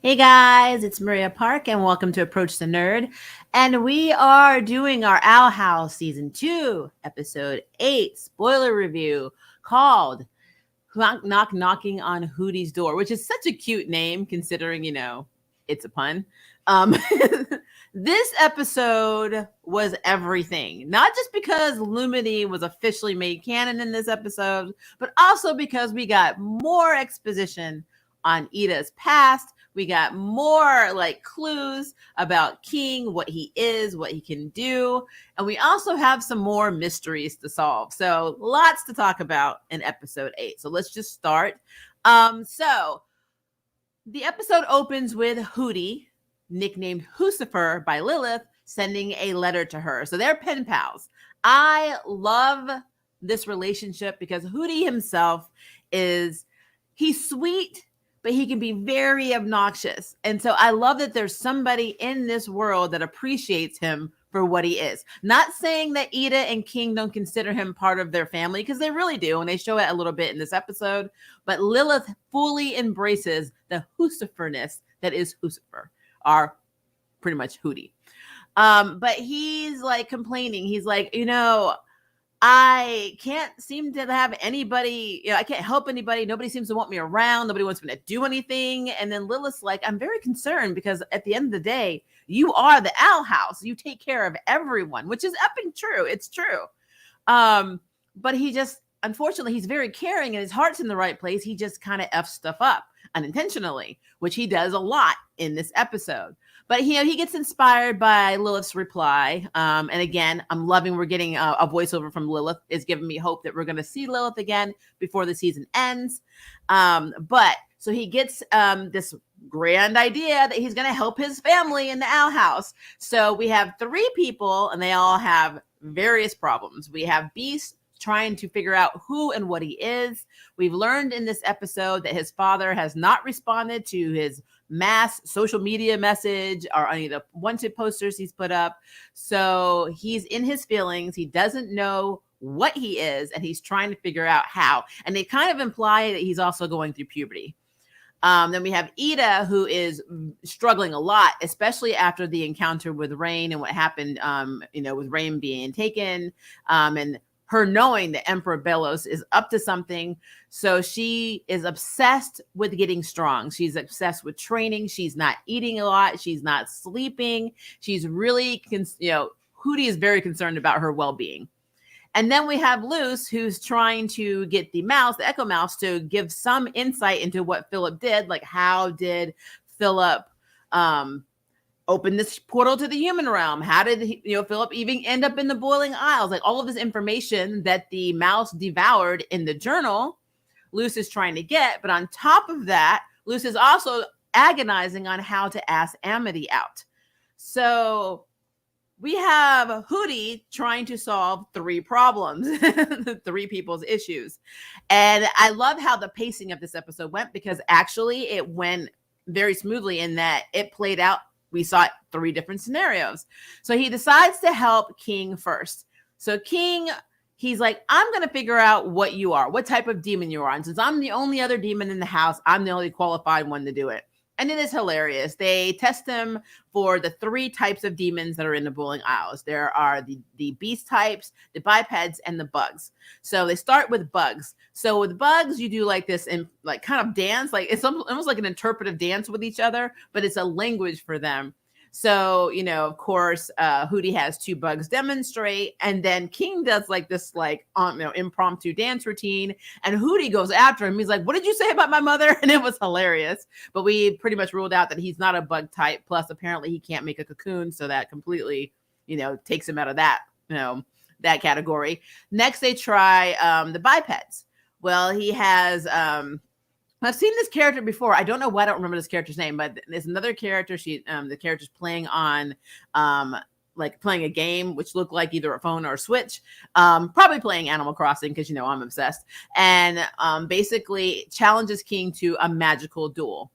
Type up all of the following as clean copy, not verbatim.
Hey guys, it's Maria Park, and welcome to Approach the Nerd. And we are doing our Owl House Season 2, Episode 8 spoiler review called Knocking on Hootie's Door, which is such a cute name considering, it's a pun. Um, this episode was everything, not just because Lumity was officially made canon in this episode, but also because we got more exposition on Ida's past. We got more clues about King, what he is, what he can do. And we also have some more mysteries to solve. So lots to talk about in episode 8. So let's just start. So the episode opens with Hootie, nicknamed Lucifer by Lilith, sending a letter to her. So they're pen pals. I love this relationship because Hootie himself he's sweet, but he can be very obnoxious. And so I love that there's somebody in this world that appreciates him for what he is. Not saying that Ida and King don't consider him part of their family, because they really do, and they show it a little bit in this episode. But Lilith fully embraces the Luciferness that is Lucifer, or pretty much Hootie. But he's complaining. He's like, I can't seem to have anybody, I can't help anybody. Nobody seems to want me around. Nobody wants me to do anything. And then Lilith's like, I'm very concerned because at the end of the day, you are the Owl House. You take care of everyone, which is effing true. It's true. But he just, unfortunately, he's very caring and his heart's in the right place. He just kind of F's stuff up unintentionally, which he does a lot in this episode. But he gets inspired by Lilith's reply. And again, I'm loving we're getting a voiceover from Lilith. Is giving me hope that we're going to see Lilith again before the season ends. But so he gets this grand idea that he's going to help his family in the Owl House. So we have 3 people, and they all have various problems. We have Beast trying to figure out who and what he is. We've learned in this episode that his father has not responded to his mass social media message or any of the wanted posters he's put up. So he's in his feelings. He doesn't know what he is, and he's trying to figure out how. And they kind of imply that he's also going through puberty. Then we have Ida, who is struggling a lot, especially after the encounter with Rain and what happened, with Rain being taken, and her knowing that Emperor Belos is up to something. So she is obsessed with getting strong. She's obsessed with training. She's not eating a lot. She's not sleeping. She's really, Hootie is very concerned about her well-being. And then we have Luce, who's trying to get the Echo Mouse, to give some insight into what Philip did. Like, how did Philip open this portal to the human realm? How did Philip even end up in the Boiling Isles? Like, all of this information that the mouse devoured in the journal, Luce is trying to get. But on top of that, Luce is also agonizing on how to ask Amity out. So we have Hootie trying to solve 3 problems, 3 people's issues. And I love how the pacing of this episode went, because actually it went very smoothly in that it played out. We saw 3 different scenarios. So he decides to help King first. So King, he's like, I'm going to figure out what you are, what type of demon you are. And since I'm the only other demon in the house, I'm the only qualified one to do it. And it is hilarious. They test him for the 3 types of demons that are in the Boiling Isles. There are the beast types, the bipeds, and the bugs. So they start with bugs. So with bugs, you do like this and kind of dance. Like, it's almost like an interpretive dance with each other, but it's a language for them. So, of course, Hootie has 2 bugs demonstrate, and then King does this impromptu dance routine, and Hootie goes after him. He's like, what did you say about my mother? And it was hilarious. But we pretty much ruled out that he's not a bug type. Plus, apparently he can't make a cocoon. So that completely, takes him out of that, that category. Next, they try the bipeds. Well, he has, I've seen this character before. I don't know why I don't remember this character's name, but there's another character. The character's playing on, playing a game, which looked like either a phone or a Switch. Probably playing Animal Crossing, because I'm obsessed. And basically challenges King to a magical duel.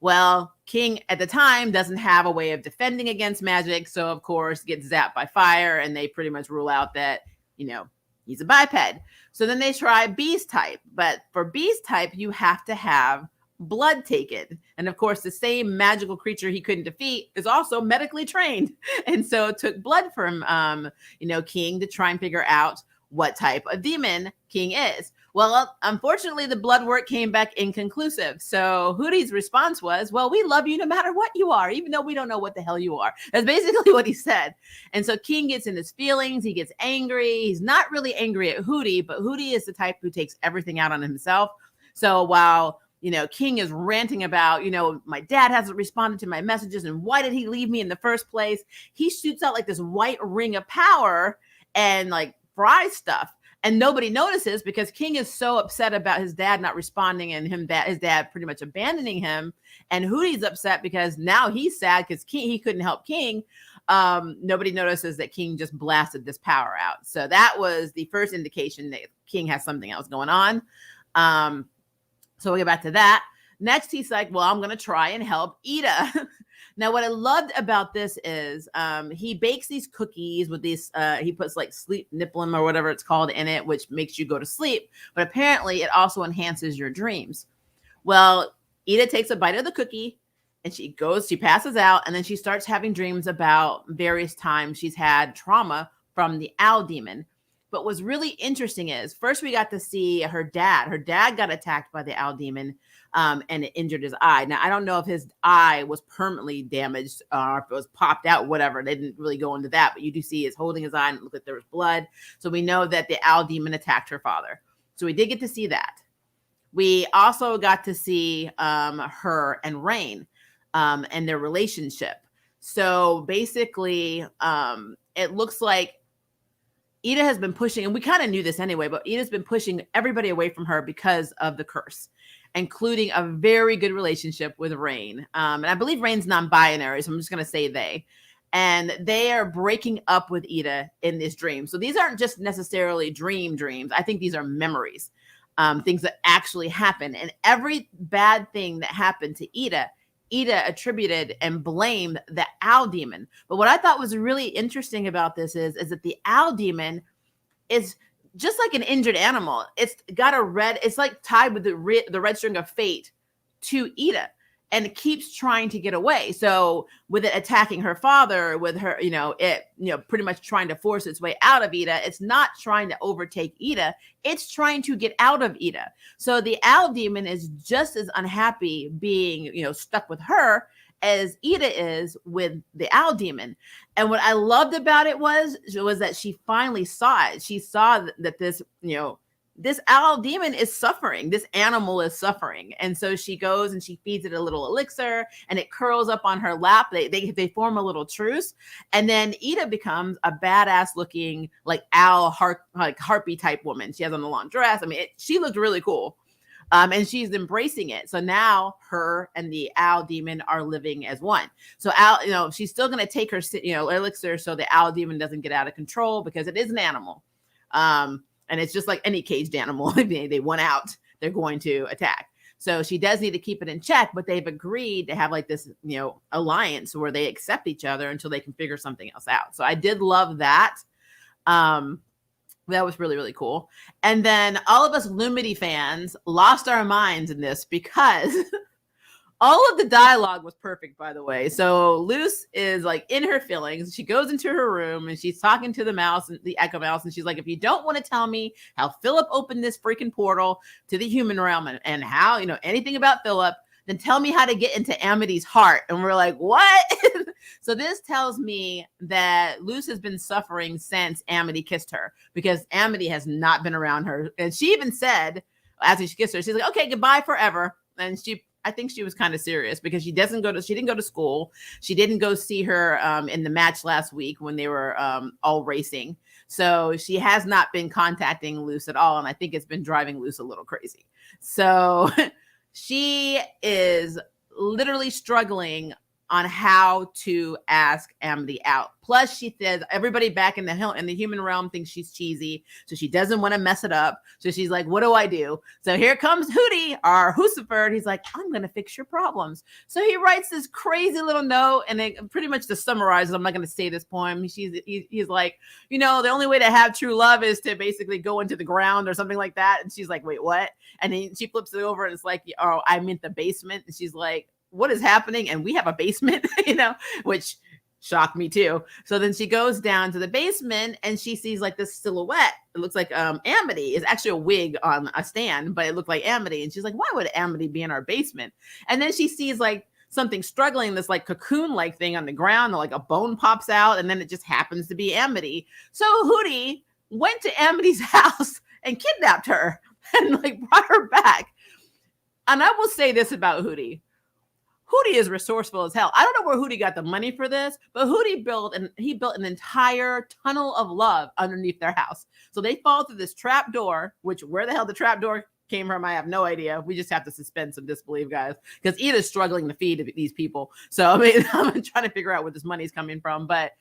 Well, King at the time doesn't have a way of defending against magic, so of course gets zapped by fire, and they pretty much rule out that he's a biped. So then they try beast type, but for beast type, you have to have blood taken. And of course, the same magical creature he couldn't defeat is also medically trained. And so it took blood from, King to try and figure out what type of demon King is. Well, unfortunately, the blood work came back inconclusive. So Hootie's response was, well, we love you no matter what you are, even though we don't know what the hell you are. That's basically what he said. And so King gets in his feelings. He gets angry. He's not really angry at Hootie, but Hootie is the type who takes everything out on himself. So while King is ranting about, my dad hasn't responded to my messages and why did he leave me in the first place? He shoots out like this white ring of power and like fries stuff. And nobody notices because King is so upset about his dad not responding and his dad pretty much abandoning him. And Hootie's upset because now he's sad because he couldn't help King. Nobody notices that King just blasted this power out. So that was the first indication that King has something else going on. So we'll get back to that. Next, he's like, well, I'm going to try and help Ida. Now, what I loved about this is he bakes these cookies with these, he puts like sleep nipplum or whatever it's called in it, which makes you go to sleep. But apparently it also enhances your dreams. Well, Ida takes a bite of the cookie and she passes out, and then she starts having dreams about various times she's had trauma from the owl demon. But what's really interesting is first we got to see her dad. Her dad got attacked by the owl demon and it injured his eye. Now, I don't know if his eye was permanently damaged or if it was popped out, whatever. They didn't really go into that, but you do see he's holding his eye and it looked like there was blood. So we know that the owl demon attacked her father. So we did get to see that. We also got to see her and Rain and their relationship. So basically, it looks like Ida has been pushing, and we kind of knew this anyway, but Ida's been pushing everybody away from her because of the curse, including a very good relationship with Rain. And I believe Rain's non-binary, so I'm just going to say they. And they are breaking up with Ida in this dream. So these aren't just necessarily dreams. I think these are memories, things that actually happen. And every bad thing that happened to Ida attributed and blamed the owl demon. But what I thought was really interesting about this is that the owl demon is just like an injured animal. It's got it's like tied with the red string of fate to Ida, and it keeps trying to get away. So with it attacking her father, with her, pretty much trying to force its way out of Ida, it's not trying to overtake Ida. It's trying to get out of Ida. So the owl demon is just as unhappy being, stuck with her as Ida is with the owl demon. And what I loved about it was that she finally saw it. She saw that this, this owl demon is suffering. This animal is suffering. And so she goes and she feeds it a little elixir and it curls up on her lap. They form a little truce. And then Ida becomes a badass looking like owl harpy type woman. She has on a long dress. I mean, she looked really cool. And she's embracing it. So now her and the owl demon are living as one. So owl, she's still going to take her, elixir so the owl demon doesn't get out of control because it is an animal. And it's just like any caged animal. If they want out, they're going to attack. So she does need to keep it in check, but they've agreed to have like this, alliance where they accept each other until they can figure something else out. So I did love that. That was really, really cool. And then all of us Lumity fans lost our minds in this because all of the dialogue was perfect, by the way. So Luce is like in her feelings. She goes into her room and she's talking to the mouse, the Echo Mouse, and she's like, if you don't want to tell me how Philip opened this freaking portal to the human realm and how, anything about Philip, then tell me how to get into Amity's heart. And we're like, what? So this tells me that Luce has been suffering since Amity kissed her because Amity has not been around her. And she even said, after she kissed her, she's like, okay, goodbye forever. And I think she was kind of serious because she didn't go to school. She didn't go see her in the match last week when they were all racing. So she has not been contacting Luce at all. And I think it's been driving Luce a little crazy. So she is literally struggling on how to ask Amity out. Plus, she says everybody back in the human realm thinks she's cheesy, so she doesn't want to mess it up. So she's like, "What do I do?" So here comes Hootie, our Husifer. He's like, "I'm gonna fix your problems." So he writes this crazy little note, and it pretty much to summarize it. I'm not gonna say this poem. He's like, the only way to have true love is to basically go into the ground or something like that. And she's like, "Wait, what?" And then she flips it over, and it's like, "Oh, I meant the basement." And she's like, "What is happening?" And we have a basement, which shocked me too. So then she goes down to the basement and she sees like this silhouette. It looks like Amity. Is actually a wig on a stand, but it looked like Amity. And she's like, "Why would Amity be in our basement?" And then she sees like something struggling, this like cocoon-like thing on the ground, and like a bone pops out, and then it just happens to be Amity. So Hootie went to Amity's house and kidnapped her and like brought her back. And I will say this about Hootie. Hootie is resourceful as hell. I don't know where Hootie got the money for this, but Hootie built an entire tunnel of love underneath their house. So they fall through this trap door, which where the hell the trap door came from, I have no idea. We just have to suspend some disbelief, guys, because Ida's struggling to feed these people. So I mean, I'm trying to figure out where this money's coming from, but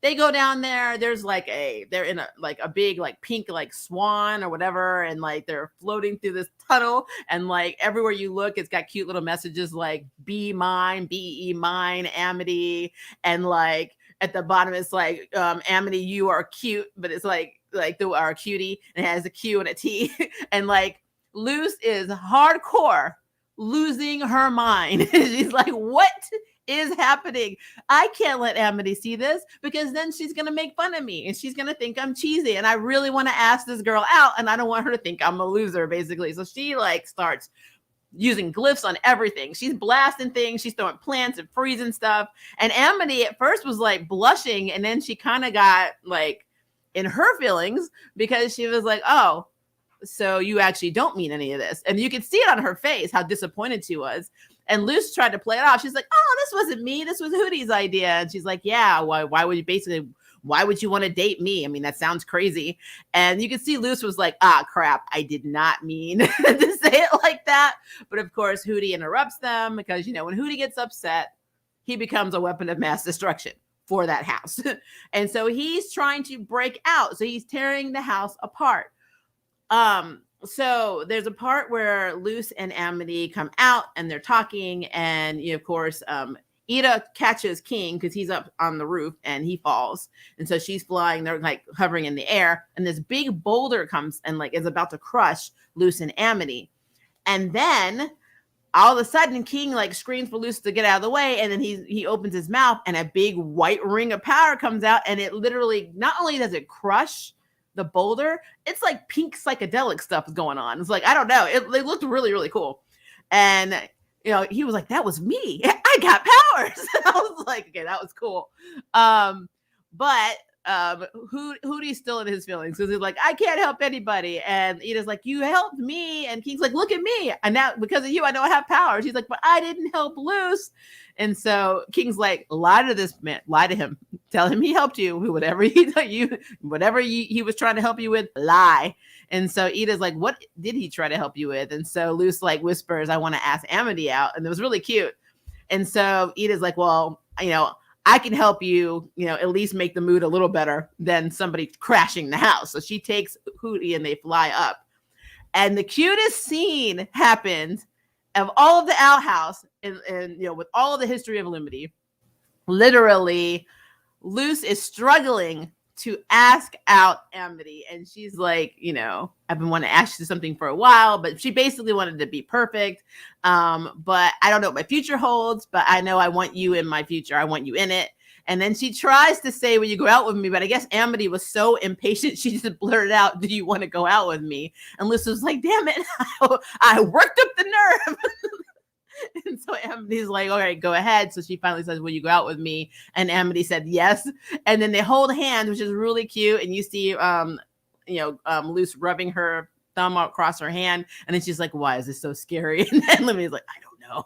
they go down there. There's they're in a big like pink like swan or whatever, and like they're floating through this tunnel, and like everywhere you look, it's got cute little messages like "Be mine, be mine, Amity," and like at the bottom it's like "Amity, you are cute," but it's like the are cutie, and it has a Q and a T, and like Luce is hardcore losing her mind. She's like, "What is happening? I can't let Amity see this because then she's going to make fun of me and she's going to think I'm cheesy. And I really want to ask this girl out and I don't want her to think I'm a loser, basically." So she like starts using glyphs on everything. She's blasting things. She's throwing plants and freezing stuff. And Amity at first was like blushing. And then she kind of got like in her feelings because she was like, "Oh, so you actually don't mean any of this." And you could see it on her face, how disappointed she was. And Luce tried to play it off. She's like, "Oh, this wasn't me. This was Hootie's idea." And she's like, "Yeah, why would you want to date me? I mean, that sounds crazy." And you can see Luce was like, "Ah, crap. I did not mean to say it like that." But of course, Hootie interrupts them because, when Hootie gets upset, he becomes a weapon of mass destruction for that house. And so he's trying to break out. So he's tearing the house apart. So there's a part where Luce and Amity come out and they're talking, and of course, Ida catches King because he's up on the roof and he falls, and so she's flying. They're like hovering in the air, and this big boulder comes and like is about to crush Luce and Amity, and then all of a sudden King like screams for Luce to get out of the way, and then he opens his mouth and a big white ring of power comes out, and it literally not only does it crush the boulder, it's like pink psychedelic stuff is going on. It's like, I don't know. It looked really, really cool. And, he was like, "That was me. I got powers." I was like, okay, that was cool. But Hootie's still in his feelings because he's like, "I can't help anybody." And Ida's like, "You helped me." And King's like, "Look at me. And now because of you, I don't have powers." He's like, "But I didn't help Luce." And so King's like, "Lie to this man, lie to him. Tell him he helped you. Whatever he was trying to help you with, lie." And so Ida's like, "What did he try to help you with?" And so Luce like whispers, "I want to ask Amity out." And it was really cute. And so Ida's like, "Well, I can help you, at least make the mood a little better than somebody crashing the house." So she takes Hootie and they fly up. And the cutest scene happens of all of the outhouse and with all of the history of Illuminati. Literally, Luce is struggling to ask out Amity, and she's like, "I've been wanting to ask you something for a while," but she basically wanted to be perfect. But I don't know what my future holds, but I know I want you in my future. I want you in it. And then she tries to say, "Will you go out with me?" But I guess Amity was so impatient, she just blurted out, "Do you want to go out with me?" And Luce was like, "Damn it, I worked up the nerve." And so Amity's like, "All right, go ahead." So she finally says, "Will you go out with me?" And Amity said yes. And then they hold hands, which is really cute. And you see, Luce rubbing her thumb across her hand. And then she's like, "Why is this so scary?" And then Limity's like, "I don't know."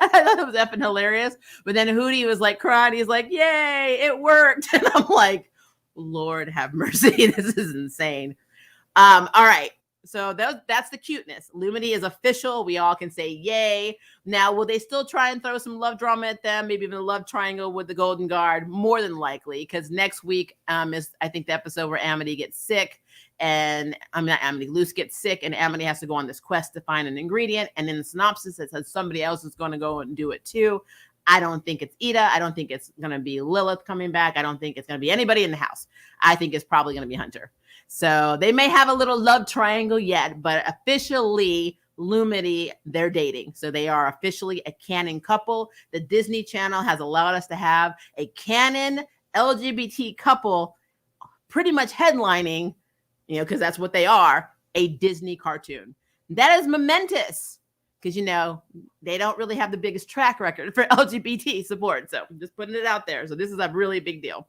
I thought it was effing hilarious. But then Hootie was like crying. He's like, "Yay, it worked." And I'm like, Lord have mercy. This is insane. All right. So that's the cuteness. Lumity is official. We all can say yay. Now, will they still try and throw some love drama at them? Maybe even a love triangle with the Golden Guard? More than likely, because next week is, I think, the episode where Amity gets sick, and not Amity, Luce gets sick, and Amity has to go on this quest to find an ingredient. And in the synopsis, it says somebody else is going to go and do it too. I don't think it's Ida. I don't think it's going to be Lilith coming back. I don't think it's going to be anybody in the house. I think it's probably going to be Hunter. So they may have a little love triangle yet, but officially, Lumity, they're dating. So they are officially a canon couple. The Disney Channel has allowed us to have a canon LGBT couple pretty much headlining, because that's what they are, a Disney cartoon. That is momentous because, they don't really have the biggest track record for LGBT support. So I'm just putting it out there. So this is a really big deal.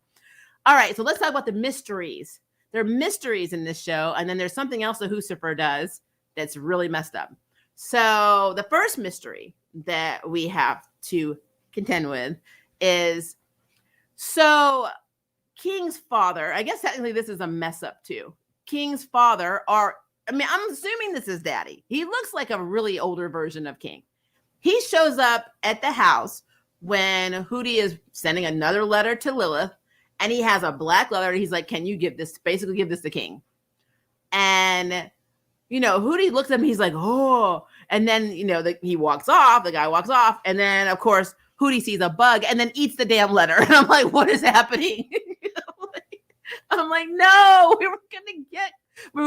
All right, so let's talk about the mysteries. There are mysteries in this show, and then there's something else that Lucifer does that's really messed up. So the first mystery that we have to contend with is, so King's father, I guess technically this is a mess up too. King's father, I'm assuming this is Daddy. He looks like a really older version of King. He shows up at the house when Hootie is sending another letter to Lilith, and he has a black letter. He's like, can you give this to King? And, Hootie looks at him. He's like, oh. And then, he walks off. The guy walks off. And then, of course, Hootie sees a bug and then eats the damn letter. And I'm like, what is happening? I'm like, no, we were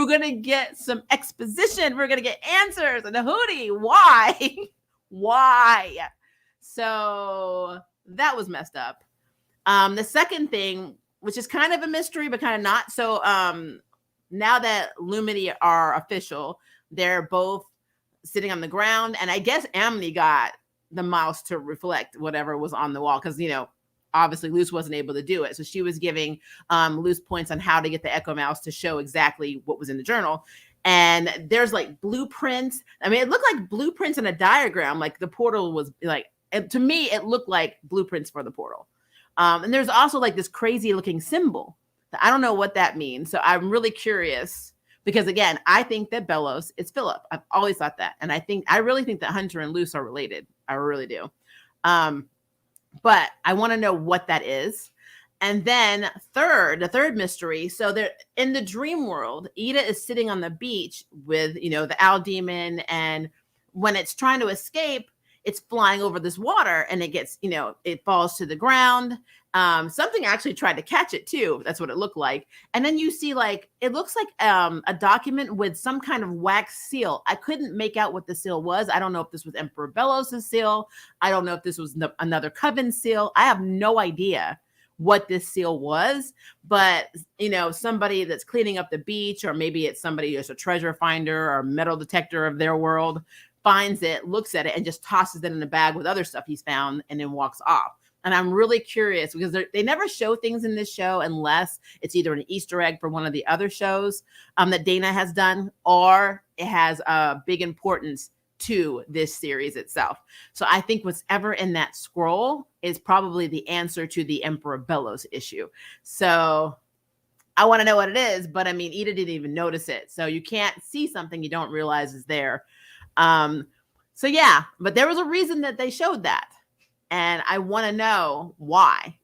going to get some exposition. We were going to get answers. And Hootie, why? Why? So that was messed up. The second thing, which is kind of a mystery, but kind of not. So now that Lumity are official, they're both sitting on the ground. And I guess Amity got the mouse to reflect whatever was on the wall. Because, obviously Luce wasn't able to do it. So she was giving Luce points on how to get the Echo Mouse to show exactly what was in the journal. And there's like blueprints. It looked like blueprints in a diagram. Like the portal was like, and to me, it looked like blueprints for the portal. And there's also like this crazy looking symbol. I don't know what that means. So I'm really curious because, again, I think that Bellows is Philip. I've always thought that. And I really think that Hunter and Luce are related. I really do. But I want to know what that is. And then the third mystery. So they're in the dream world. Ida is sitting on the beach with, the owl demon. And when it's trying to escape, it's flying over this water and it gets, it falls to the ground. Something actually tried to catch it too. That's what it looked like. And then you see it looks like a document with some kind of wax seal. I couldn't make out what the seal was. I don't know if this was Emperor Bellows' seal. I don't know if this was another coven seal. I have no idea what this seal was, but somebody that's cleaning up the beach, or maybe it's somebody who's a treasure finder or metal detector of their world, finds it, looks at it, and just tosses it in a bag with other stuff he's found and then walks off. And I'm really curious because they never show things in this show unless it's either an Easter egg for one of the other shows that Dana has done, or it has a big importance to this series itself. So I think whatever in that scroll is probably the answer to the Emperor Bellows issue. So I want to know what it is, but Ida didn't even notice it. So you can't see something you don't realize is there. So yeah, but there was a reason that they showed that. And I want to know why,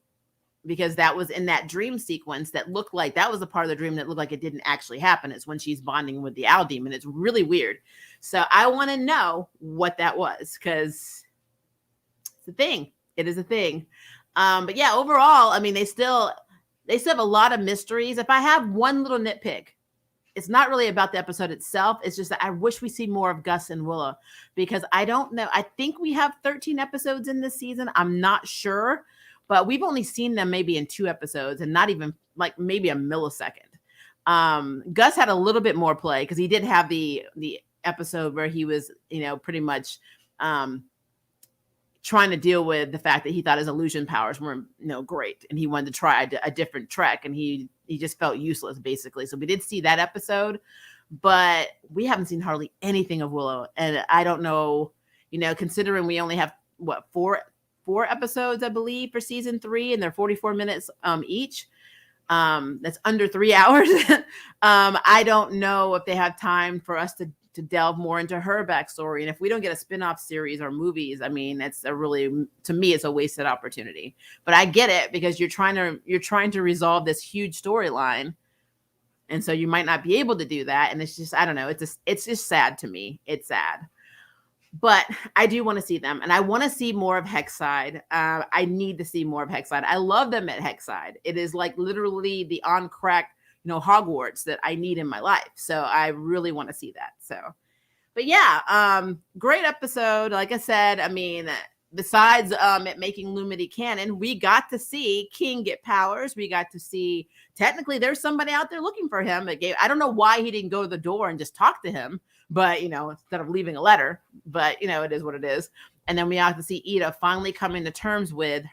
because that was in that dream sequence that looked like that was a part of the dream that looked like it didn't actually happen. It's when she's bonding with the owl demon. It's really weird. So I want to know what that was, because it's a thing. It is a thing. But yeah, overall, they still have a lot of mysteries. If I have one little nitpick, it's not really about the episode itself. It's just that I wish we see more of Gus and Willow, because I don't know. I think we have 13 episodes in this season. I'm not sure, but we've only seen them maybe in 2 episodes and not even like maybe a millisecond. Gus had a little bit more play because he did have the episode where he was, pretty much trying to deal with the fact that he thought his illusion powers weren't, great. And he wanted to try a different trek, and he just felt useless, basically. So we did see that episode, but we haven't seen hardly anything of Willow. And I don't know, considering we only have, 4 episodes, I believe, for season 3, and they're 44 minutes each. That's under 3 hours. I don't know if they have time for us to delve more into her backstory. And if we don't get a spin-off series or movies, I mean, it's a really, to me, it's a wasted opportunity. But I get it, because you're trying to resolve this huge storyline. And so you might not be able to do that. And it's just, I don't know. It's just sad to me. It's sad. But I do want to see them, and I want to see more of Hexside. I need to see more of Hexside. I love them at Hexside. It is like literally the on crack, Hogwarts that I need in my life. So I really want to see that. So, but yeah, great episode. Like I said, I mean, besides it making Lumity canon, we got to see King get powers. We got to see, technically, there's somebody out there looking for him. I don't know why he didn't go to the door and just talk to him. But, instead of leaving a letter, but, it is what it is. And then we have to see Ida finally coming to terms with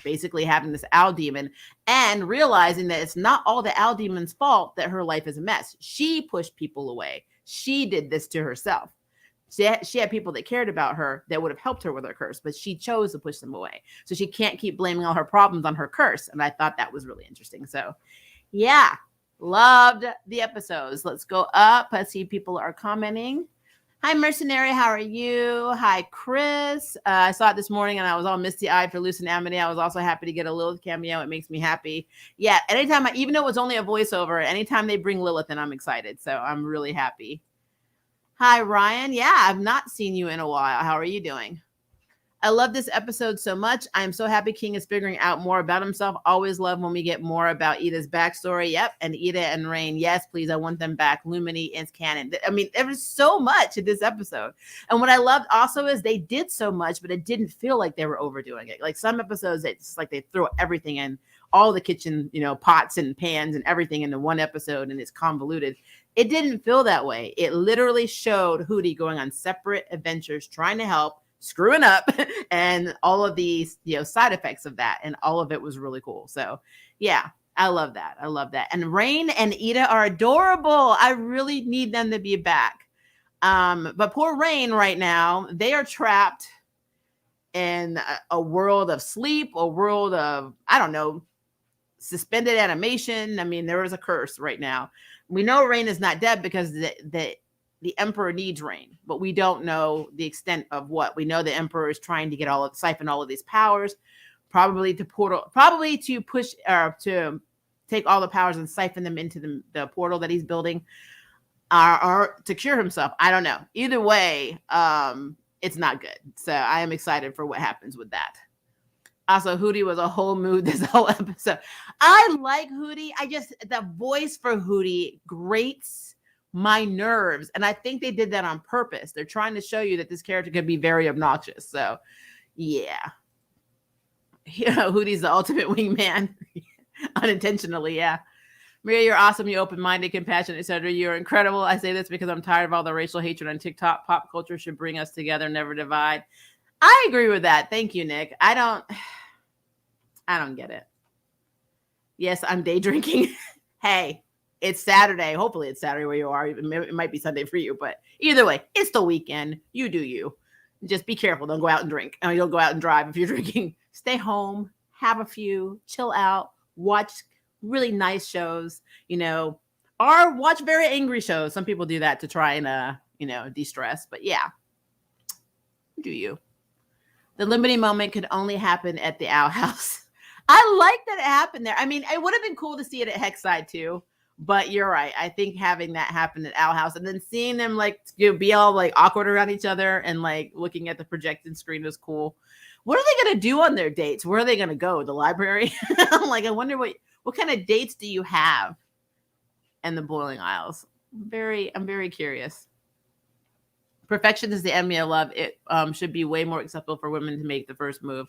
basically having this owl demon and realizing that it's not all the owl demon's fault that her life is a mess. She pushed people away. She did this to herself. She had people that cared about her that would have helped her with her curse, but she chose to push them away. So she can't keep blaming all her problems on her curse. And I thought that was really interesting. So, yeah. Loved the episodes. Let's go up. Let's see, people are commenting. Hi, Mercenary. How are you? Hi, Chris. I saw it this morning and I was all misty-eyed for Luce and Amity. I was also happy to get a Lilith cameo. It makes me happy. Yeah, anytime, even though it was only a voiceover, anytime they bring Lilith in, I'm excited. So I'm really happy. Hi, Ryan. Yeah, I've not seen you in a while. How are you doing? I love this episode so much. I'm so happy King is figuring out more about himself. Always love when we get more about Ida's backstory. Yep. And Ida and Rain. Yes, please. I want them back. Lumity is canon. I mean, there was so much in this episode. And what I loved also is they did so much, but it didn't feel like they were overdoing it. Like some episodes, it's like they throw everything in, all the kitchen, pots and pans and everything into one episode, and it's convoluted. It didn't feel that way. It literally showed Hootie going on separate adventures, trying to help, screwing up, and all of these side effects of that, and all of it was really cool. So yeah, I love that. And Rain and Ida are adorable. I really need them to be back. But poor Rain right now, they are trapped in a world of sleep, a world of, I don't know, suspended animation. I mean, there is a curse right now. We know Rain is not dead because the Emperor needs Rain, but we don't know the extent of what. We know the Emperor is trying to siphon all of these powers, probably to push or to take all the powers and siphon them into the portal that he's building, or to cure himself. I don't know. Either way, it's not good. So I am excited for what happens with that. Also, Hootie was a whole mood this whole episode. I like Hootie. The voice for Hootie grates my nerves. And I think they did that on purpose. They're trying to show you that this character could be very obnoxious. So, yeah. Hootie's the ultimate wingman. Unintentionally, yeah. Maria, you're awesome. You're open-minded, compassionate, etc. You're incredible. I say this because I'm tired of all the racial hatred on TikTok. Pop culture should bring us together, never divide. I agree with that. Thank you, Nick. I don't get it. Yes, I'm day drinking. Hey, it's Saturday. Hopefully it's Saturday where you are. It might be Sunday for you, but either way, it's the weekend. You do you. Just be careful. Don't go out and drink. Don't go out and drive if you're drinking. Stay home, have a few, chill out, watch really nice shows, or watch very angry shows. Some people do that to try and, de-stress. But yeah, do you. The limiting moment could only happen at the Owl House. I like that it happened there. I mean, it would have been cool to see it at Hexside too, but you're right. I think having that happen at Owl House and then seeing them be all awkward around each other and looking at the projected screen was cool. What are they going to do on their dates? Where are they going to go? The library? I wonder what kind of dates do you have in the Boiling Isles? I'm very curious. Perfection is the enemy of love. It should be way more acceptable for women to make the first move.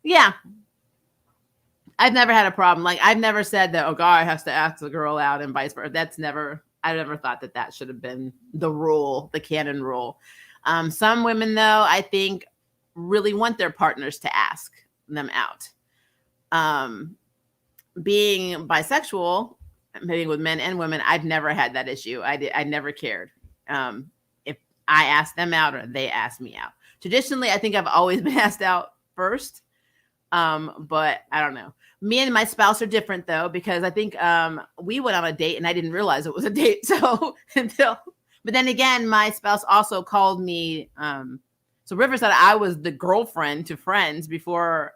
Yeah. I've never had a problem. I've never said that, oh, guy has to ask the girl out and vice versa. I never thought that should have been the rule, the canon rule. Some women, though, I think really want their partners to ask them out. Being bisexual, maybe with men and women, I've never had that issue. I never cared. If I asked them out or they asked me out. Traditionally, I think I've always been asked out first. But I don't know. Me and my spouse are different though, because I think we went on a date and I didn't realize it was a date. So but then again, my spouse also called me. So River said I was the girlfriend to friends before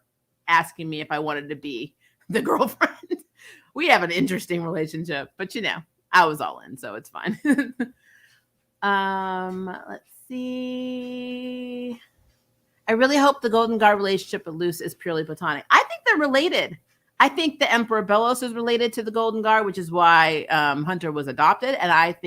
asking me if I wanted to be the girlfriend. We have an interesting relationship, but I was all in, so it's fine. Let's see. I really hope the Golden Guard relationship with Luce is purely platonic. I think they're related. I think the Emperor Belos is related to the Golden Guard, which is why Hunter was adopted. And I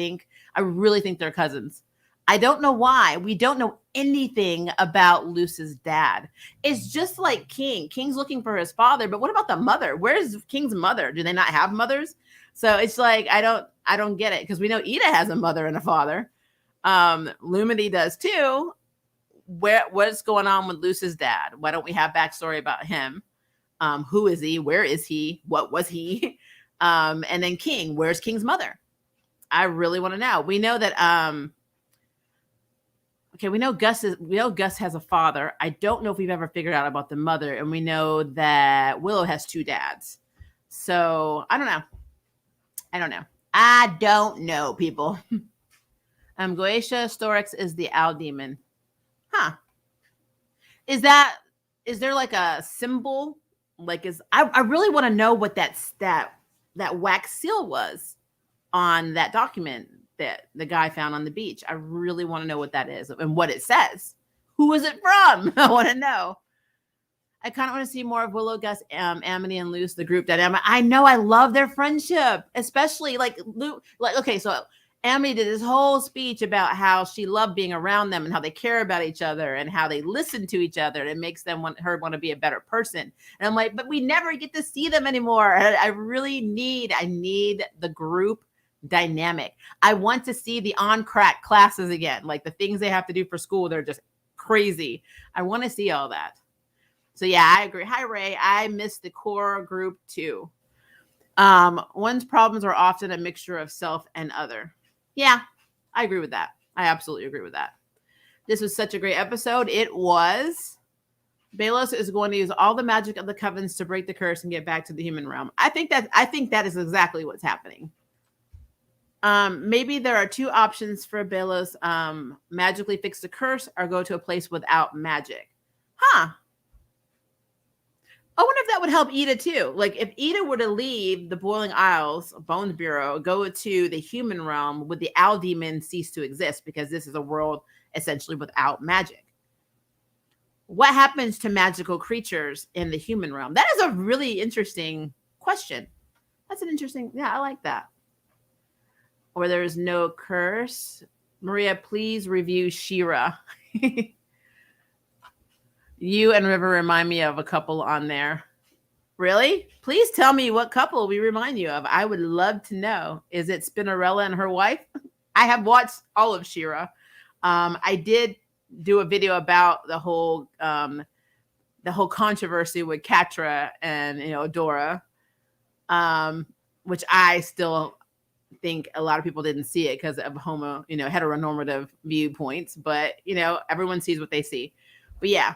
really think they're cousins. I don't know why. We don't know anything about Luce's dad. It's just like King. King's looking for his father, but what about the mother? Where's King's mother? Do they not have mothers? So it's like I don't get it, because we know Ida has a mother and a father. Lumity does too. What's going on with Luce's dad? Why don't we have backstory about him? Who is he? Where is he? What was he? And then King. Where's King's mother? I really want to know. We know that. We know Gus has a father. I don't know if we've ever figured out about the mother, and we know that Willow has two dads. So I don't know. I don't know, people. Goetia Storix is the owl demon. Huh. Is there like a symbol? I really want to know what that wax seal was on that document that the guy found on the beach. I really want to know what that is and what it says. Who is it from? I want to know. I kind of want to see more of Willow, Gus, Amity, and Luce, the group dynamic. I know, I love their friendship, especially so Amity did this whole speech about how she loved being around them and how they care about each other and how they listen to each other, and it makes them want to be a better person. And I'm like, but we never get to see them anymore. I really need the group dynamic. I want to see the on-crack classes again, like the things they have to do for school. They're just crazy. I want to see all that. So yeah, I agree. Hi, Ray. I miss the core group too. One's problems are often a mixture of self and other. Yeah, I agree with that. I absolutely agree with that. This was such a great episode. It was. Belos is going to use all the magic of the covens to break the curse and get back to the human realm. I think that is exactly what's happening. Maybe there are two options for Belos: magically fix the curse or go to a place without magic. Huh. I wonder if that would help Ida too. Like if Ida were to leave the Boiling Isles, Bones Bureau, go to the human realm, would the owl demon cease to exist, because this is a world essentially without magic? What happens to magical creatures in the human realm? That is a really interesting question. That's an interesting, I like that. Or there is no curse. Maria, please review She-Ra. You and River remind me of a couple on there. Really? Please tell me what couple we remind you of. I would love to know. Is it Spinnerella and her wife? I have watched all of She-Ra. I did do a video about the whole controversy with Catra and Adora, which I still think a lot of people didn't see it because of heteronormative viewpoints. But everyone sees what they see. But yeah.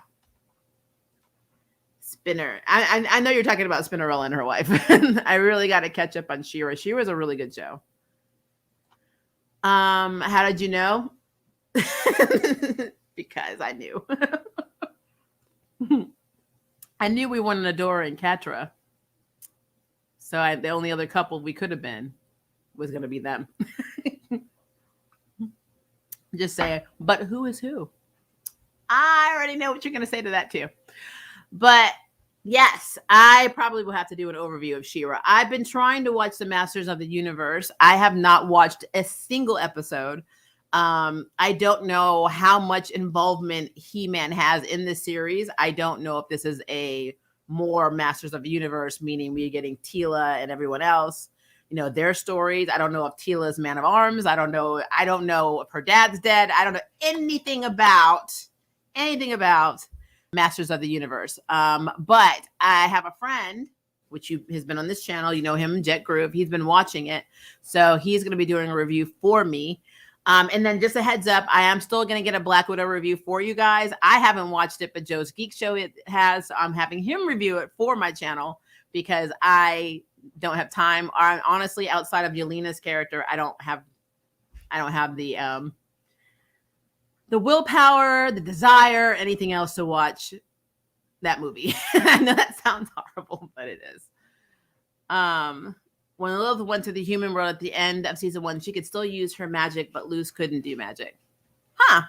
Spinner. I know you're talking about Spinnerella and her wife. I really got to catch up on She-Ra. She-Ra's a really good show. How did you know? Because I knew. I knew we wanted Adora and Catra. So the only other couple we could have been was going to be them. Just say, but who is who? I already know what you're going to say to that too. But yes, I probably will have to do an overview of She-Ra. I've been trying to watch the Masters of the Universe. I have not watched a single episode. I don't know how much involvement He-Man has in this series. I don't know if this is a more Masters of the Universe, meaning we're getting Teela and everyone else, their stories. I don't know if Teela's Man of Arms. I don't know if her dad's dead. I don't know anything about Masters of the Universe. But I have a friend, which has been on this channel. You know him, Jet Groove. He's been watching it. So he's going to be doing a review for me. And then just a heads up, I am still going to get a Black Widow review for you guys. I haven't watched it, but Joe's Geek Show it has. So I'm having him review it for my channel because I don't have time. Honestly, outside of Yelena's character, I don't have the willpower, the desire, anything else to watch that movie. I know that sounds horrible, but it is. When Lilith went to the human world at the end of season 1, she could still use her magic, but Luce couldn't do magic. Huh.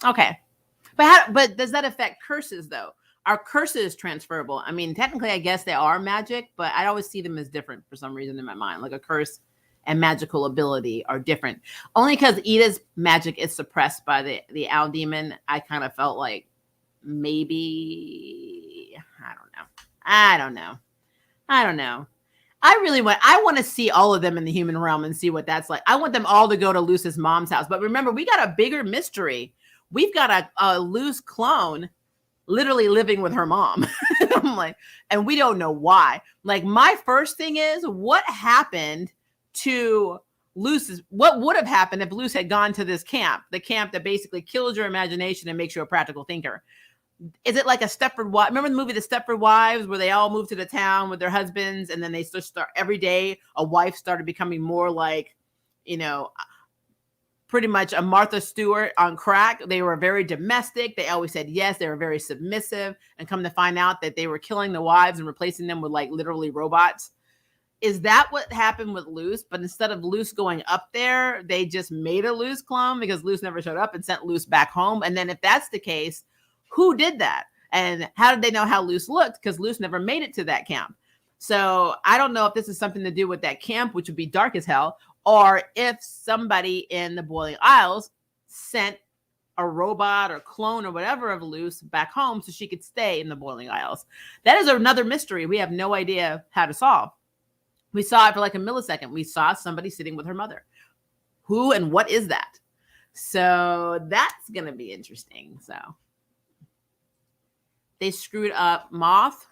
Okay. But does that affect curses, though? Are curses transferable? I mean, technically, I guess they are magic, but I always see them as different for some reason in my mind. Like a curse and magical ability are different. Only because Ida's magic is suppressed by the owl demon, I kind of felt like maybe, I don't know. I want to see all of them in the human realm and see what that's like. I want them all to go to Luce's mom's house. But remember, we got a bigger mystery. We've got a Luce clone literally living with her mom. I'm like, and we don't know why. Like, my first thing is, what happened to Luce's, what would have happened if Luce had gone to this camp, the camp that basically kills your imagination and makes you a practical thinker? Is it like a Stepford Wives? Remember the movie The Stepford Wives, where they all moved to the town with their husbands, and then they start every day a wife started becoming more like, pretty much a Martha Stewart on crack. They were very domestic. They always said yes. They were very submissive, and come to find out that they were killing the wives and replacing them with like literally robots. Is that what happened with Luce? But instead of Luce going up there, they just made a Luce clone because Luce never showed up and sent Luce back home. And then if that's the case, who did that? And how did they know how Luce looked? Because Luce never made it to that camp. So I don't know if this is something to do with that camp, which would be dark as hell, or if somebody in the Boiling Isles sent a robot or clone or whatever of Luce back home so she could stay in the Boiling Isles. That is another mystery we have no idea how to solve. We saw it for like a millisecond. We saw somebody sitting with her mother. Who and what is that? So that's going to be interesting. So they screwed up Moth.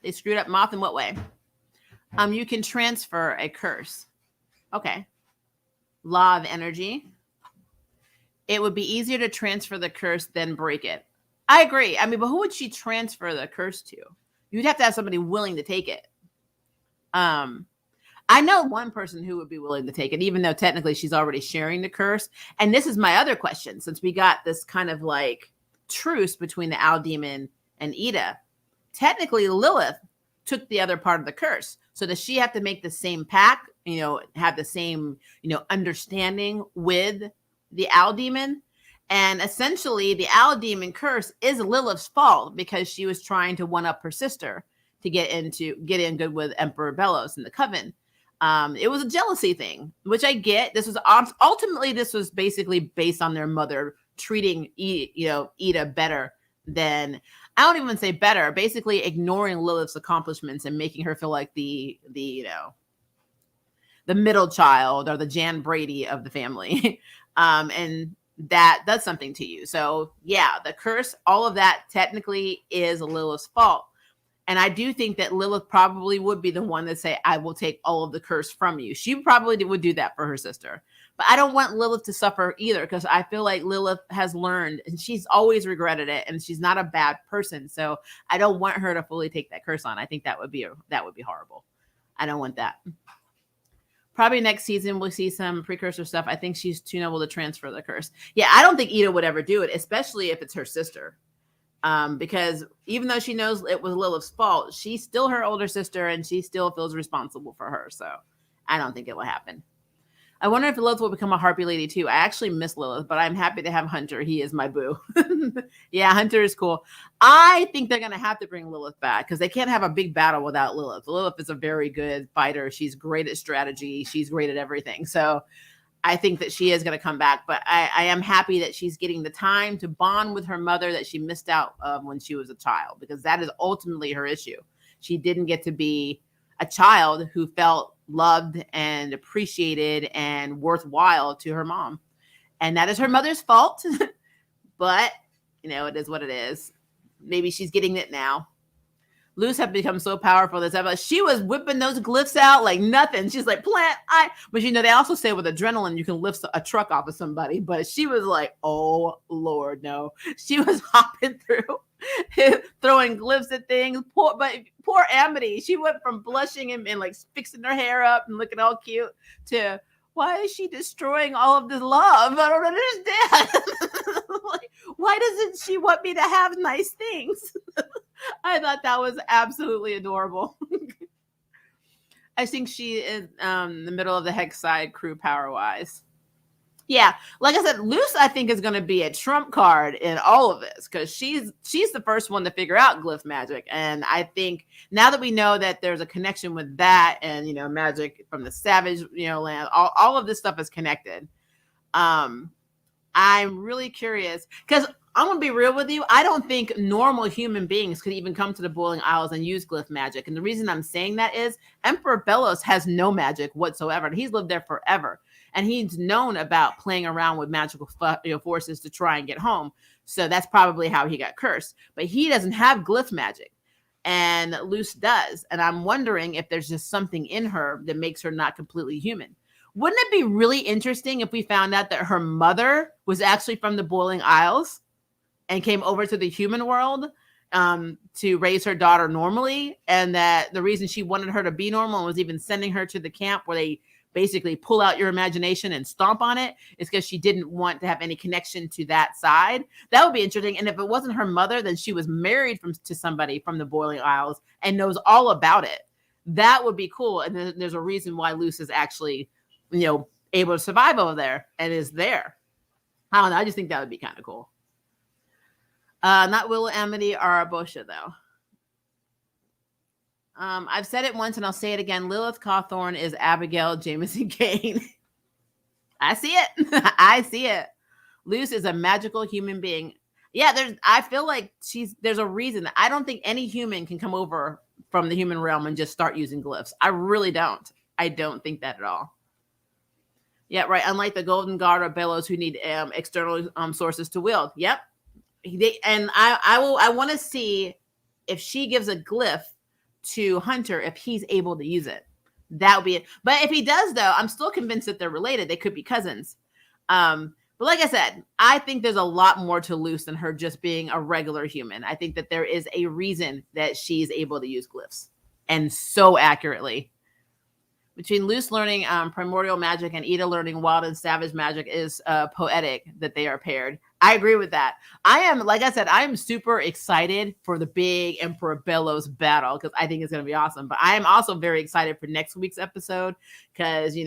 They screwed up Moth in what way? You can transfer a curse. Okay. Law of energy. It would be easier to transfer the curse than break it. I agree. I mean, but who would she transfer the curse to? You'd have to have somebody willing to take it. I know one person who would be willing to take it, even though technically she's already sharing the curse. And this is my other question, since we got this kind of like truce between the owl demon and Ida. Technically, Lilith took the other part of the curse. So does she have to make the same pact, have the same, understanding with the owl demon? And essentially, the owl demon curse is Lilith's fault because she was trying to one up her sister to get in good with Emperor Bellows in the Coven. It was a jealousy thing, which I get. This was ultimately basically based on their mother treating Ida better than, I don't even say better, basically ignoring Lilith's accomplishments and making her feel like the middle child or the Jan Brady of the family. And that does something to you. So yeah, the curse, all of that technically is Lilith's fault. And I do think that Lilith probably would be the one that say, I will take all of the curse from you. She probably would do that for her sister. But I don't want Lilith to suffer either, because I feel like Lilith has learned and she's always regretted it. And she's not a bad person. So I don't want her to fully take that curse on. I think that would be horrible. I don't want that. Probably next season, we'll see some precursor stuff. I think she's too noble to transfer the curse. Yeah, I don't think Ida would ever do it, especially if it's her sister. Because even though she knows it was Lilith's fault, she's still her older sister and she still feels responsible for her. So I don't think it will happen. I wonder if Lilith will become a Harpy lady too. I actually miss Lilith, but I'm happy to have Hunter. He is my boo. Yeah, Hunter is cool. I think they're going to have to bring Lilith back because they can't have a big battle without Lilith. Lilith is a very good fighter. She's great at strategy. She's great at everything. So I think that she is going to come back, but I am happy that she's getting the time to bond with her mother that she missed out of when she was a child, because that is ultimately her issue. She didn't get to be a child who felt loved and appreciated and worthwhile to her mom. And that is her mother's fault, but it is what it is. Maybe she's getting it now. Luce had become so powerful that she was whipping those glyphs out like nothing. She's like, but they also say with adrenaline, you can lift a truck off of somebody. But she was like, oh, Lord, no. She was hopping through, throwing glyphs at things. Poor Amity. She went from blushing and like fixing her hair up and looking all cute to, why is she destroying all of this love? I don't understand. Like, why doesn't she want me to have nice things? I thought that was absolutely adorable. I think she is the middle of the hex side crew power-wise. Yeah, like I said, Luce, I think, is going to be a trump card in all of this because she's the first one to figure out glyph magic. And I think now that we know that there's a connection with that and, magic from the savage, land, all of this stuff is connected. I'm really curious because I'm going to be real with you. I don't think normal human beings could even come to the Boiling Isles and use glyph magic. And the reason I'm saying that is Emperor Belos has no magic whatsoever. He's lived there forever. And he's known about playing around with magical forces to try and get home. So that's probably how he got cursed. But he doesn't have glyph magic. And Luce does. And I'm wondering if there's just something in her that makes her not completely human. Wouldn't it be really interesting if we found out that her mother was actually from the Boiling Isles and came over to the human world to raise her daughter normally? And that the reason she wanted her to be normal and was even sending her to the camp where they basically pull out your imagination and stomp on it is because she didn't want to have any connection to that side. That would be interesting. And if it wasn't her mother, then she was married to somebody from the Boiling Isles and knows all about it. That would be cool. And then there's a reason why Luce is actually, able to survive over there and is there. I don't know. I just think that would be kind of cool. Not Willow, Amity, or Bosha, though. I've said it once and I'll say it again. Lilith Cawthorn is Abigail Jameson Kane. I see it. I see it. Luce is a magical human being. Yeah, I feel like there's a reason. I don't think any human can come over from the human realm and just start using glyphs. I really don't. I don't think that at all. Yeah, right. Unlike the Golden Guard or Belos who need external sources to wield. Yep. I want to see if she gives a glyph to Hunter if he's able to use it. That would be it. But if he does, though, I'm still convinced that they're related. They could be cousins. But like I said, I think there's a lot more to Luce than her just being a regular human. I think that there is a reason that she's able to use glyphs and so accurately. Between Luce learning primordial magic and Ida learning wild and savage magic is poetic that they are paired. I agree with that. I am super excited for the big Emperor Belos battle because I think it's going to be awesome. But I am also very excited for next week's episode because,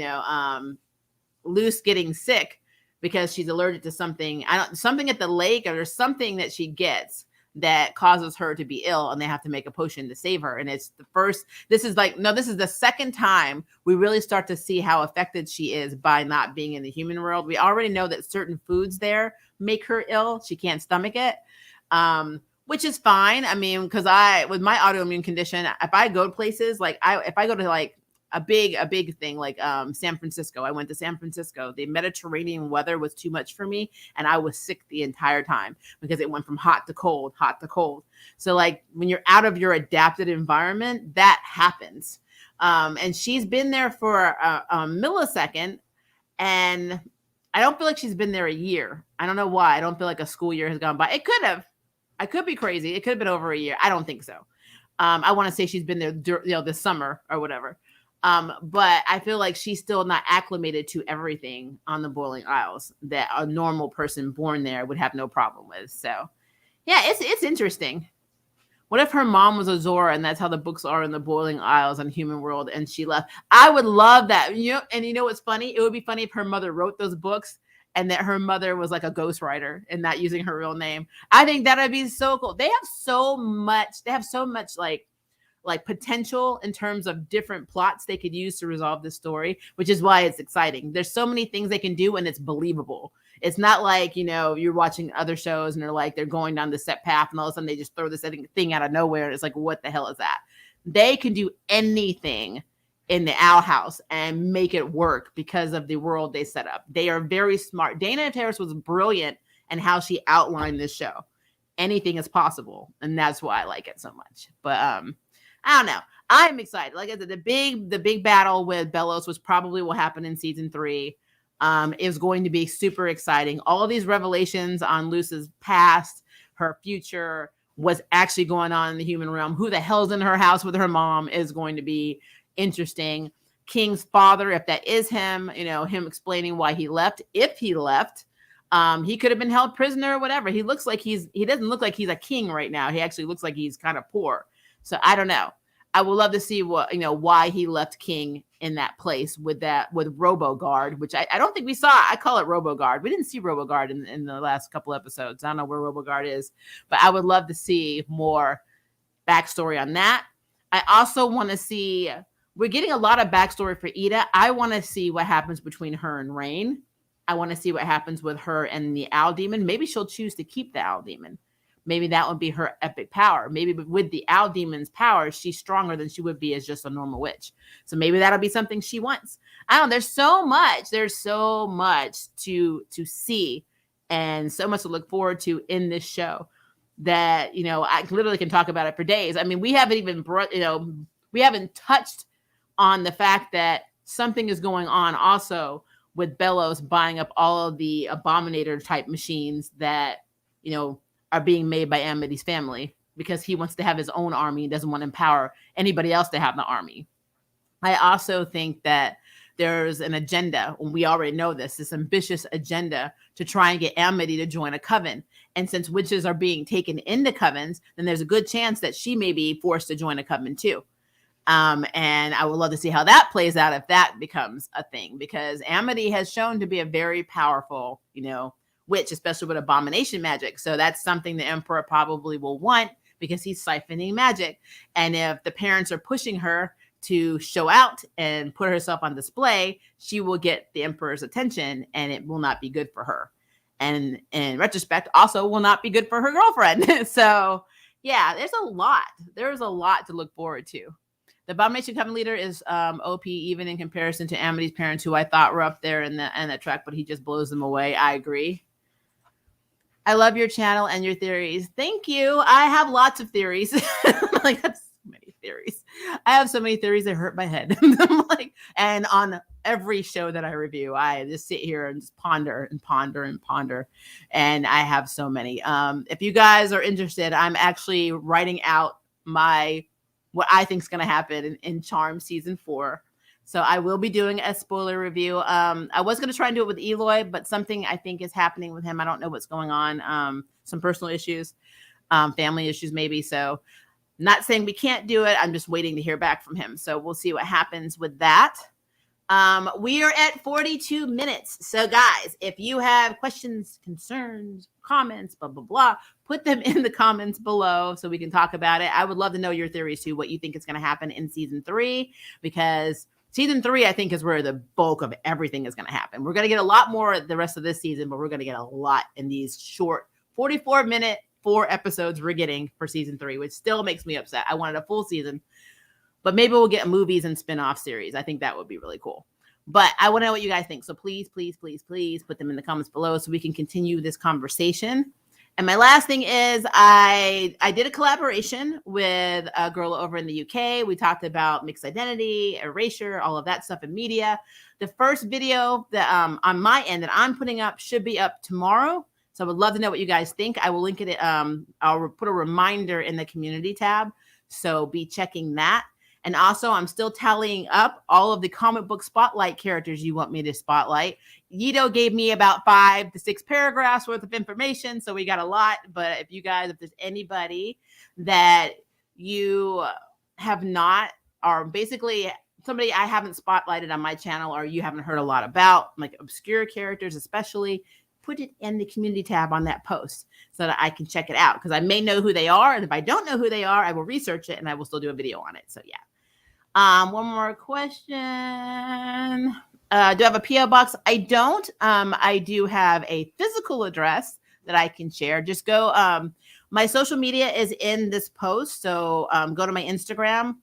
Luce getting sick because she's allergic to something. Something at the lake, or there's something that she gets that causes her to be ill, and they have to make a potion to save her. And it's this is the second time we really start to see how affected she is by not being in the human world. We already know that certain foods there make her ill. She can't stomach it, which is fine. I mean, because with my autoimmune condition, if I go to places if I go to like a big thing like San Francisco, I went to San Francisco. The Mediterranean weather was too much for me, and I was sick the entire time because it went from hot to cold. So like when you're out of your adapted environment, that happens. And she's been there for a millisecond, and I don't feel like she's been there a year. I don't know why. I don't feel like a school year has gone by. It could have. I could be crazy. It could have been over a year. I don't think so. I want to say she's been there, this summer or whatever. But I feel like she's still not acclimated to everything on the Boiling Isles that a normal person born there would have no problem with. So, yeah, it's interesting. What if her mom was a Zora and that's how the books are in the Boiling Isles and Human World and she left? I would love that. And you know what's funny? It would be funny if her mother wrote those books and that her mother was like a ghostwriter and not using her real name. I think that would be so cool. They have so much like potential in terms of different plots they could use to resolve this story, which is why it's exciting. There's so many things they can do and it's believable. It's not like, you're watching other shows and they're going down the set path and all of a sudden they just throw this thing out of nowhere. And it's like, what the hell is that? They can do anything in the Owl House and make it work because of the world they set up. They are very smart. Dana Terrace was brilliant in how she outlined this show. anything is possible, and that's why I like it so much. But I don't know. I'm excited. Like I said, the big battle with Bellows was probably will happen in season 3. Is going to be super exciting. All of these revelations on Luce's past, her future, what's actually going on in the human realm, who the hell's in her house with her mom is going to be interesting. King's father, if that is him, him explaining why he left, if he left. He could have been held prisoner or whatever. He doesn't look like he's a king right now. He actually looks like he's kind of poor. So I don't know. I would love to see why he left King in that place with RoboGuard, which I don't think we saw. I call it RoboGuard. We didn't see RoboGuard in the last couple episodes. I don't know where RoboGuard is, but I would love to see more backstory on that. I also want to see, we're getting a lot of backstory for Ida. I want to see what happens between her and Rain. I want to see what happens with her and the Owl Demon. Maybe she'll choose to keep the Owl Demon. Maybe that would be her epic power. Maybe with the Owl Demon's power, she's stronger than she would be as just a normal witch. So maybe that'll be something she wants. I don't know. There's so much to see and so much to look forward to in this show that, I literally can talk about it for days. I mean, we haven't even we haven't touched on the fact that something is going on also with Bellows buying up all of the Abominator type machines that, are being made by Amity's family because he wants to have his own army and doesn't want to empower anybody else to have the army. I also think that there's an agenda, and we already know this ambitious agenda to try and get Amity to join a coven. And since witches are being taken into covens, then there's a good chance that she may be forced to join a coven too. And I would love to see how that plays out if that becomes a thing, because Amity has shown to be a very powerful, witch, especially with abomination magic. So that's something the Emperor probably will want because he's siphoning magic. And if the parents are pushing her to show out and put herself on display, she will get the Emperor's attention, and it will not be good for her. And in retrospect, also will not be good for her girlfriend. So yeah, there's a lot to look forward to. The Abomination Coven leader is OP even in comparison to Amity's parents, who I thought were up there in that track, but he just blows them away. I agree. I love your channel and your theories. Thank you. I have lots of theories. I have so many theories. I have so many theories that hurt my head. And on every show that I review, I just sit here and just ponder and ponder and ponder. And I have so many. If you guys are interested, I'm actually writing out what I think is going to happen in Charm season 4. So I will be doing a spoiler review. I was going to try and do it with Eloy, but something I think is happening with him. I don't know what's going on. Some personal issues, family issues maybe. So not saying we can't do it. I'm just waiting to hear back from him. So we'll see what happens with that. We are at 42 minutes. So guys, if you have questions, concerns, comments, blah, blah, blah, put them in the comments below so we can talk about it. I would love to know your theories too, what you think is going to happen in season 3, because season 3, I think, is where the bulk of everything is going to happen. We're going to get a lot more the rest of this season, but we're going to get a lot in these short 44-minute 4 episodes we're getting for season 3, which still makes me upset. I wanted a full season, but maybe we'll get movies and spin-off series. I think that would be really cool. But I want to know what you guys think. So please, please, please, please put them in the comments below so we can continue this conversation. And my last thing is I did a collaboration with a girl over in the UK. We talked about mixed identity, erasure, all of that stuff in media. The first video that on my end that I'm putting up should be up tomorrow. So I would love to know what you guys think. I will link it. I'll put a reminder in the community tab. So be checking that. And also, I'm still tallying up all of the comic book spotlight characters you want me to spotlight. Yido gave me about 5 to 6 paragraphs worth of information, so we got a lot. But if there's anybody that you have not, or basically somebody I haven't spotlighted on my channel, or you haven't heard a lot about, like obscure characters especially, put it in the community tab on that post so that I can check it out, because I may know who they are. And if I don't know who they are, I will research it and I will still do a video on it. So yeah. One more question. Do I have a PO box? I don't. I do have a physical address that I can share. Just go. My social media is in this post. So go to my Instagram.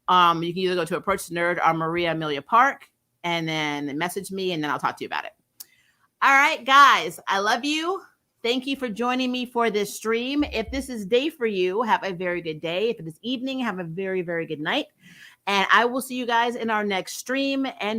You can either go to Approach the Nerd or Maria Amelia Park and then message me, and then I'll talk to you about it. All right, guys. I love you. Thank you for joining me for this stream. If this is day for you, have a very good day. If it is evening, have a very, very good night. And I will see you guys in our next stream and